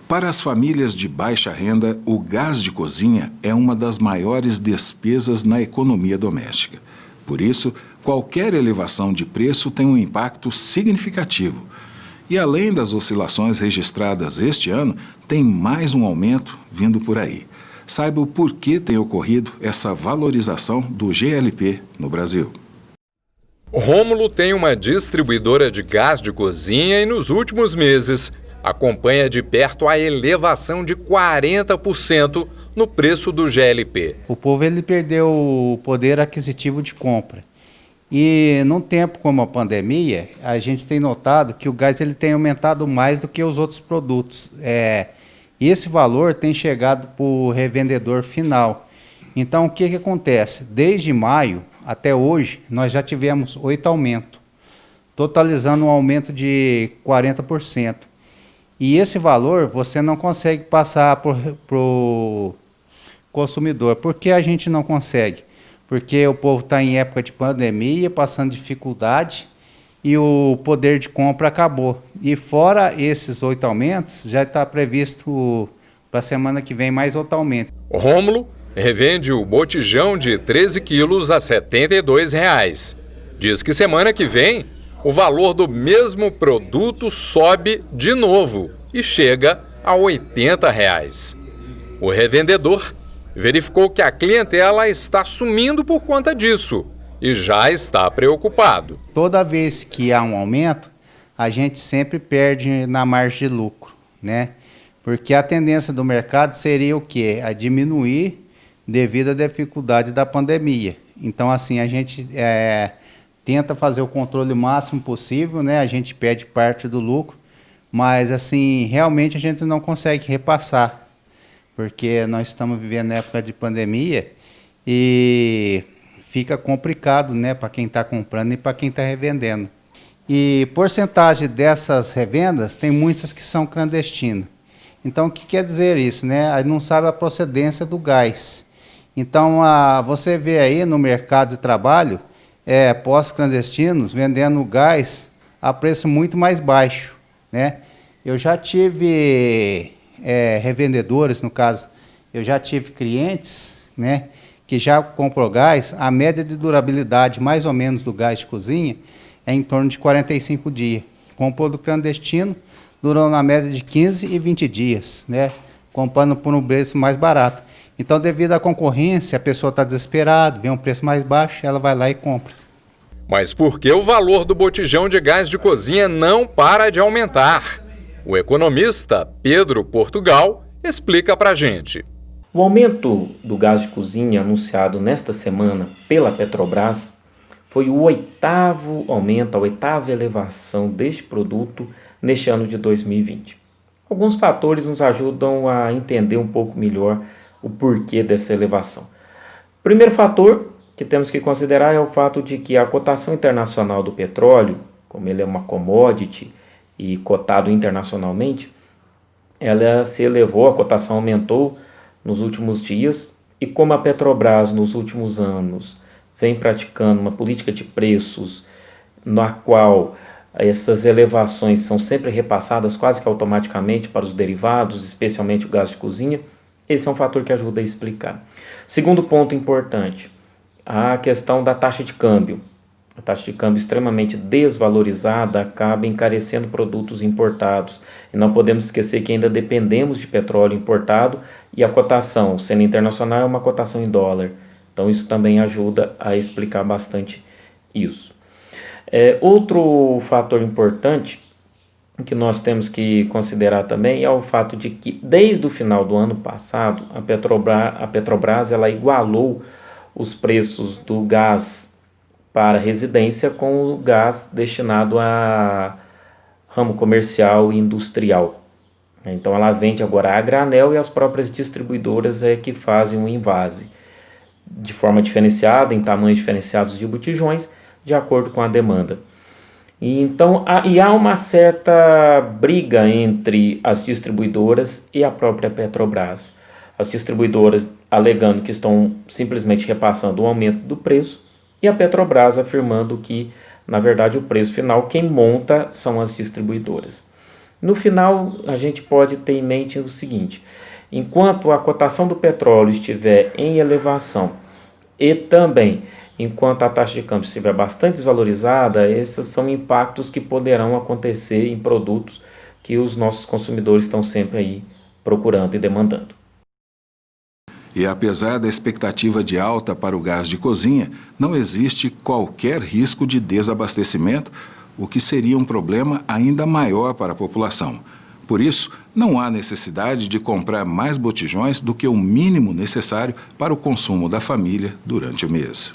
Para as famílias de baixa renda, o gás de cozinha é uma das maiores despesas na economia doméstica. Por isso, qualquer elevação de preço tem um impacto significativo. E além das oscilações registradas este ano, tem mais um aumento vindo por aí. Saiba o porquê tem ocorrido essa valorização do GLP no Brasil. Rômulo tem uma distribuidora de gás de cozinha e nos últimos meses acompanha de perto a elevação de 40% no preço do GLP. O povo ele perdeu o poder aquisitivo de compra. E num tempo como a pandemia, a gente tem notado que o gás ele tem aumentado mais do que os outros produtos. E esse valor tem chegado para o revendedor final. Então o que acontece? Desde maio até hoje, nós já tivemos 8 aumentos, totalizando um aumento de 40%. E esse valor você não consegue passar para o consumidor. Por que a gente não consegue? Porque o povo está em época de pandemia, passando dificuldade, e o poder de compra acabou. E fora esses 8 aumentos, já está previsto para a semana que vem mais outro aumento. O Rômulo revende o botijão de 13 quilos a R$ 72. Diz que semana que vem o valor do mesmo produto sobe de novo e chega a R$ 80. O revendedor verificou que a clientela está sumindo por conta disso e já está preocupado. Toda vez que há um aumento, a gente sempre perde na margem de lucro, né? Porque a tendência do mercado seria o quê? A diminuir devido à dificuldade da pandemia. Então, assim, a gente tenta fazer o controle o máximo possível, né? A gente perde parte do lucro, mas, assim, realmente a gente não consegue repassar, porque nós estamos vivendo época de pandemia e fica complicado, né, para quem está comprando e para quem está revendendo. E porcentagem dessas revendas, tem muitas que são clandestinas. Então, o que quer dizer isso, né? A gente não sabe a procedência do gás. Então, você vê aí no mercado de trabalho, postos clandestinos vendendo gás a preço muito mais baixo, né? Eu já tive revendedores, no caso, eu já tive clientes, né, que já comprou gás, a média de durabilidade mais ou menos do gás de cozinha é em torno de 45 dias. Comprou do clandestino, durou na média de 15 e 20 dias, né, comprando por um preço mais barato. Então, devido à concorrência, a pessoa está desesperada, vê um preço mais baixo, ela vai lá e compra. Mas por que o valor do botijão de gás de cozinha não para de aumentar? O economista Pedro Portugal explica para a gente. O aumento do gás de cozinha anunciado nesta semana pela Petrobras foi o 8º aumento, a 8ª elevação deste produto neste ano de 2020. Alguns fatores nos ajudam a entender um pouco melhor o porquê dessa elevação. O primeiro fator que temos que considerar é o fato de que a cotação internacional do petróleo, como ele é uma commodity e cotado internacionalmente, ela se elevou, a cotação aumentou nos últimos dias, e como a Petrobras nos últimos anos vem praticando uma política de preços na qual essas elevações são sempre repassadas quase que automaticamente para os derivados, especialmente o gás de cozinha, esse é um fator que ajuda a explicar. Segundo ponto importante, a questão da taxa de câmbio. A taxa de câmbio extremamente desvalorizada acaba encarecendo produtos importados. E não podemos esquecer que ainda dependemos de petróleo importado e a cotação, sendo internacional, é uma cotação em dólar. Então isso também ajuda a explicar bastante isso. Outro fator importante que nós temos que considerar também é o fato de que desde o final do ano passado a Petrobras ela igualou os preços do gás para residência com o gás destinado a ramo comercial e industrial. Então ela vende agora a granel e as próprias distribuidoras que fazem o invase de forma diferenciada, em tamanhos diferenciados de botijões, de acordo com a demanda. Então há uma certa briga entre as distribuidoras e a própria Petrobras. As distribuidoras alegando que estão simplesmente repassando o aumento do preço e a Petrobras afirmando que, na verdade, o preço final quem monta são as distribuidoras. No final, a gente pode ter em mente o seguinte: enquanto a cotação do petróleo estiver em elevação e também enquanto a taxa de câmbio estiver bastante desvalorizada, esses são impactos que poderão acontecer em produtos que os nossos consumidores estão sempre aí procurando e demandando. E apesar da expectativa de alta para o gás de cozinha, não existe qualquer risco de desabastecimento, o que seria um problema ainda maior para a população. Por isso, não há necessidade de comprar mais botijões do que o mínimo necessário para o consumo da família durante o mês.